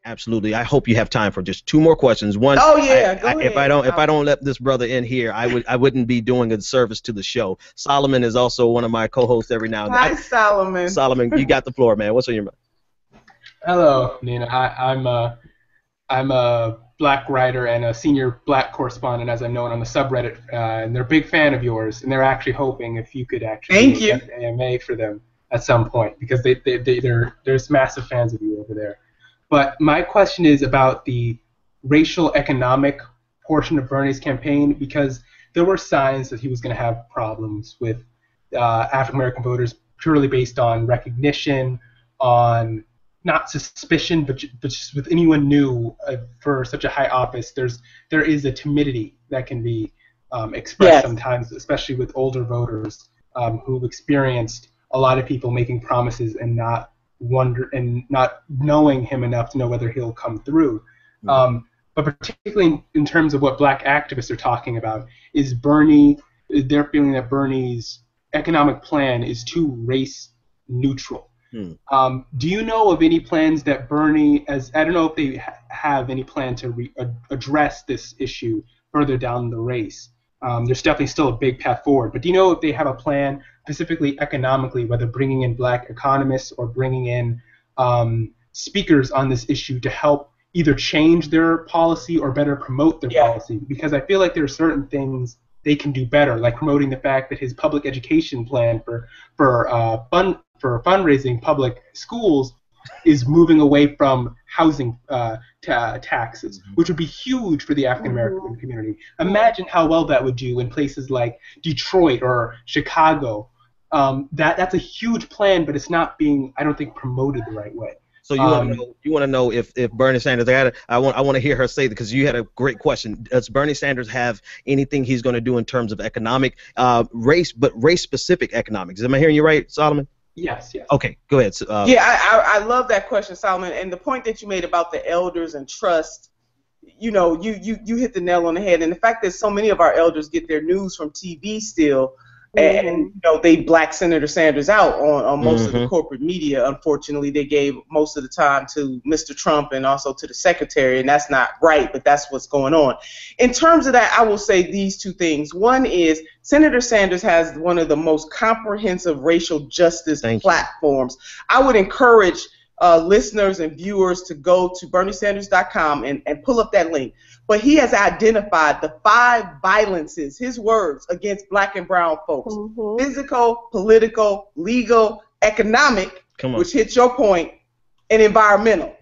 Absolutely. I hope you have time for just two more questions. One, oh yeah, go ahead. If I don't let this brother in here, I wouldn't be doing a service to the show. Solomon is also one of my co-hosts every now and then. Hi, Solomon. Solomon, you got the floor, man. What's on your mind? Hello, Nina. I'm a black writer and a senior black correspondent, as I'm known on the subreddit, and they're a big fan of yours, and they're actually hoping if you could actually get an AMA for them at some point, because there's massive fans of you over there. But my question is about the racial economic portion of Bernie's campaign, because there were signs that he was going to have problems with African American voters purely based on recognition, on not suspicion, but just with anyone new for such a high office. There is a timidity that can be expressed sometimes, especially with older voters who've experienced a lot of people making promises and not knowing him enough to know whether he'll come through. But particularly in terms of what black activists are talking about, is they're feeling that Bernie's economic plan is too race neutral. Do you know of any plans that Bernie, I don't know if they have any plan to address this issue further down the race? There's definitely still a big path forward, but do you know if they have a plan specifically economically, whether bringing in black economists or bringing in speakers on this issue to help either change their policy or better promote their policy? Because I feel like there are certain things they can do better, like promoting the fact that his public education plan for fundraising public schools is moving away from housing taxes, which would be huge for the African American community. Imagine how well that would do in places like Detroit or Chicago. That's a huge plan, but it's not being, I don't think, promoted the right way. So you want to know if Bernie Sanders, I want to hear her say that, because you had a great question. Does Bernie Sanders have anything he's going to do in terms of economic race specific economics? Am I hearing you right, Solomon? Yes. Okay, go ahead. I love that question, Solomon, and the point that you made about the elders and trust. You hit the nail on the head, and the fact that so many of our elders get their news from TV still. And they black Senator Sanders out on most of the corporate media. Unfortunately, they gave most of the time to Mr. Trump and also to the secretary, and that's not right, but that's what's going on. In terms of that, I will say these two things. One is Senator Sanders has one of the most comprehensive racial justice platforms. I would encourage listeners and viewers to go to BernieSanders.com and pull up that link. But he has identified the 5 violences, his words, against black and brown folks. Physical, political, legal, economic, which hits your point, and environmental.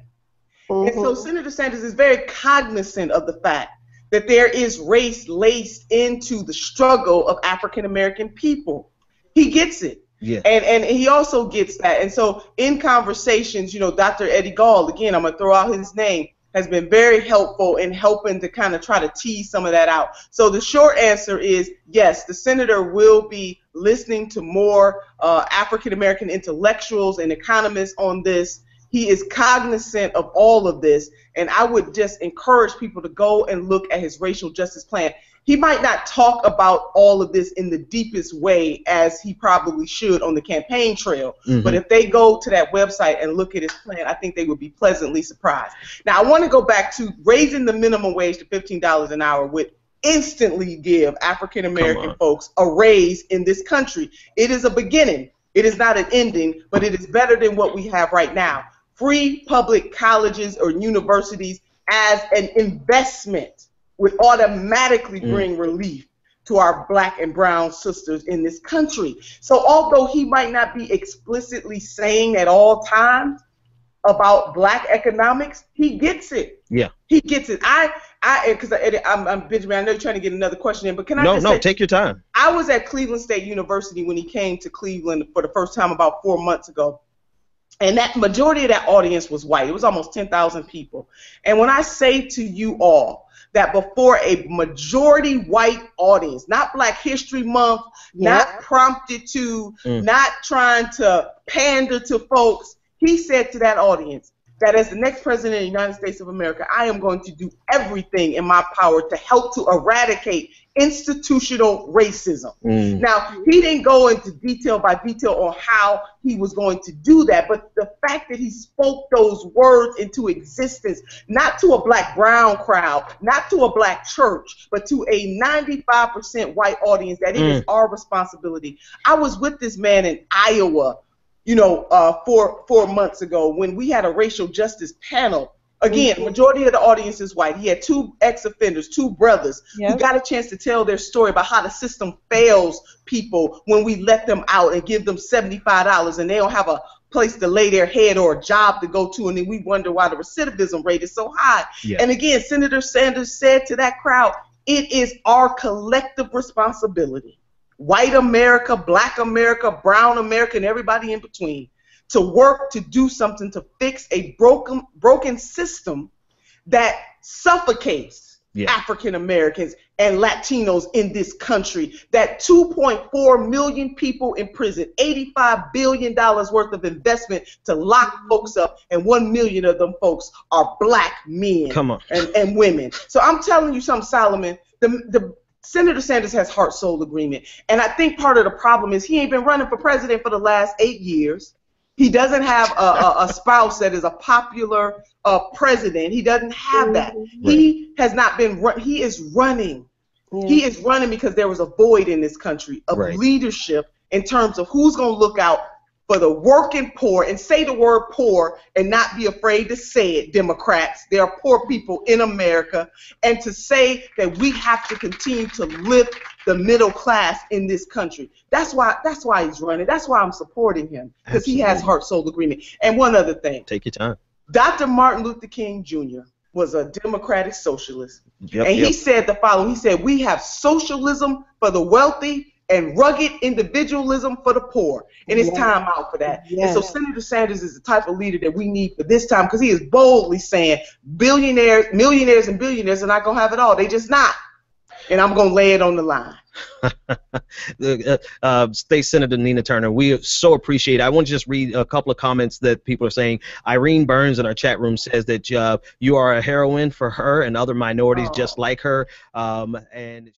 And so Senator Sanders is very cognizant of the fact that there is race laced into the struggle of African American people. He gets it. Yeah. And he also gets that. And so in conversations, Dr. Eddie Gall, again, I'm going to throw out his name, has been very helpful in helping to kind of try to tease some of that out. So the short answer is yes, the senator will be listening to more African-American intellectuals and economists on this. He is cognizant of all of this, and I would just encourage people to go and look at his racial justice plan. He might not talk about all of this in the deepest way as he probably should on the campaign trail, but if they go to that website and look at his plan, I think they would be pleasantly surprised. Now, I want to go back to raising the minimum wage to $15 an hour would instantly give African-American folks a raise in this country. It is a beginning. It is not an ending, but it is better than what we have right now. Free public colleges or universities as an investment would automatically bring relief to our black and brown sisters in this country. So although he might not be explicitly saying at all times about black economics, he gets it. Yeah. He gets it. Because I'm Benjamin, I know you're trying to get another question in, but can I say, take your time. I was at Cleveland State University when he came to Cleveland for the first time about 4 months ago. And that majority of that audience was white. It was almost 10,000 people. And when I say to you all that before a majority white audience, not Black History Month, not prompted to, not trying to pander to folks, he said to that audience, that as the next president of the United States of America, I am going to do everything in my power to help to eradicate institutional racism. Now, he didn't go into detail by detail on how he was going to do that, but the fact that he spoke those words into existence, not to a black-brown crowd, not to a black church, but to a 95% white audience, that it is our responsibility. I was with this man in Iowa, you know, 4 months ago when we had a racial justice panel. Again, majority of the audience is white. He had 2 ex-offenders, 2 brothers, who got a chance to tell their story about how the system fails people when we let them out and give them $75 and they don't have a place to lay their head or a job to go to, and then we wonder why the recidivism rate is so high. And again, Senator Sanders said to that crowd, it is our collective responsibility, white America, black America, brown America, and everybody in between, to work to do something to fix a broken system that suffocates African Americans and Latinos in this country. That 2.4 million people in prison, $85 billion worth of investment to lock folks up, and 1 million of them folks are black men and women. So I'm telling you something, Solomon, the Senator Sanders has heart-soul agreement. And I think part of the problem is he ain't been running for president for the last 8 years. He doesn't have a spouse that is a popular president. He doesn't have that. He has not been he is running. He is running because there was a void in this country of leadership in terms of who's going to look out for the working poor and say the word poor and not be afraid to say it, Democrats. There are poor people in America, and to say that we have to continue to lift the middle class in this country. That's why he's running. That's why I'm supporting him, because he has heart-soul agreement. And one other thing. Take your time. Dr. Martin Luther King Jr. was a democratic socialist. And he said the following. He said, we have socialism for the wealthy and rugged individualism for the poor. And it's time out for that. And so Senator Sanders is the type of leader that we need for this time, because he is boldly saying billionaires, millionaires, and billionaires are not going to have it all. They just not. And I'm going to lay it on the line. State Senator Nina Turner, we so appreciate it. I want to just read a couple of comments that people are saying. Irene Burns in our chat room says that you are a heroine for her and other minorities just like her. And